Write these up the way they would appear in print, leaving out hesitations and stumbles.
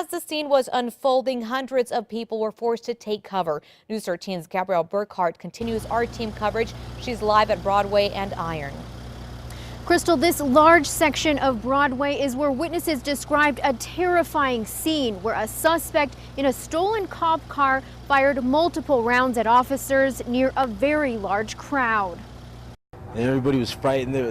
As the scene was unfolding, hundreds of people were forced to take cover. News 13's Gabrielle Burkhart continues our team coverage. She's live at Broadway and Iron. Crystal, this large section of Broadway is where witnesses described a terrifying scene where a suspect in a stolen cop car fired multiple rounds at officers near a very large crowd. And everybody was frightened, they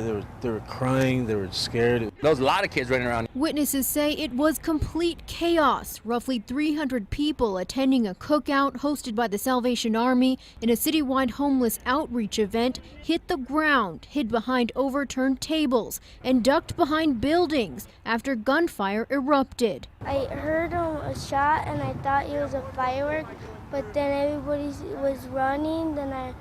were crying, they were scared. There was a lot of kids running around. Witnesses say it was complete chaos. Roughly 300 people attending a cookout hosted by the Salvation Army in a citywide homeless outreach event hit the ground, hid behind overturned tables, and ducked behind buildings after gunfire erupted. I heard a shot and I thought it was a firework, but then everybody was running, then I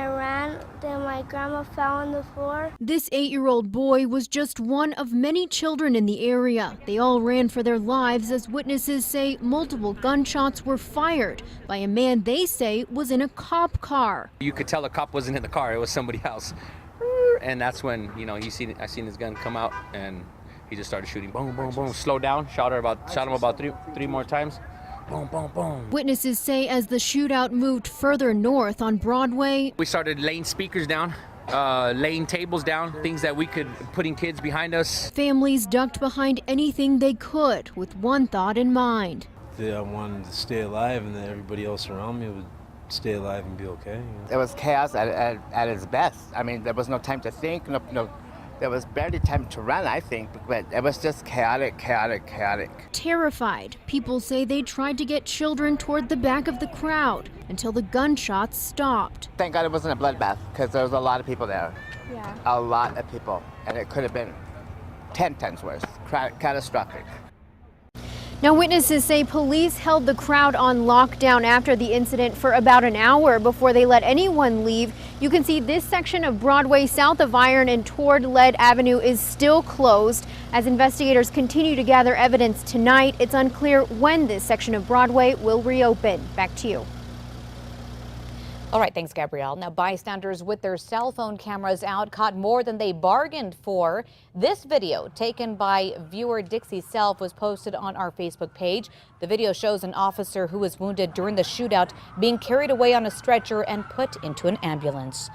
ran, then my grandma fell on the floor. This 8-year-old boy was just one of many children in the area. They all ran for their lives as witnesses say multiple gunshots were fired by a man they say was in a cop car. You could tell the cop wasn't in the car, it was somebody else. And that's when, I seen his gun come out and he just started shooting. Boom, boom, boom, slowed down, shot him about three more times. Boom, boom, boom. Witnesses say as the shootout moved further north on Broadway, we started laying speakers down, laying tables down, things that we could, putting kids behind us. Families ducked behind anything they could with one thought in mind. I wanted to stay alive and that everybody else around me would stay alive and be okay. It was chaos at its best. I mean, there was no time to think, there was barely time to run, I think, but it was just chaotic. Terrified, people say they tried to get children toward the back of the crowd until the gunshots stopped. Thank God it wasn't a bloodbath, because there was a lot of people there. Yeah. A lot of people, and it could have been 10 times worse. Catastrophic. Now, witnesses say police held the crowd on lockdown after the incident for about an hour before they let anyone leave. You can see this section of Broadway south of Iron and toward Lead Avenue is still closed. As investigators continue to gather evidence tonight, it's unclear when this section of Broadway will reopen. Back to you. All right, thanks, Gabrielle. Now, bystanders with their cell phone cameras out caught more than they bargained for. This video, taken by viewer Dixie Self, was posted on our Facebook page. The video shows an officer who was wounded during the shootout being carried away on a stretcher and put into an ambulance.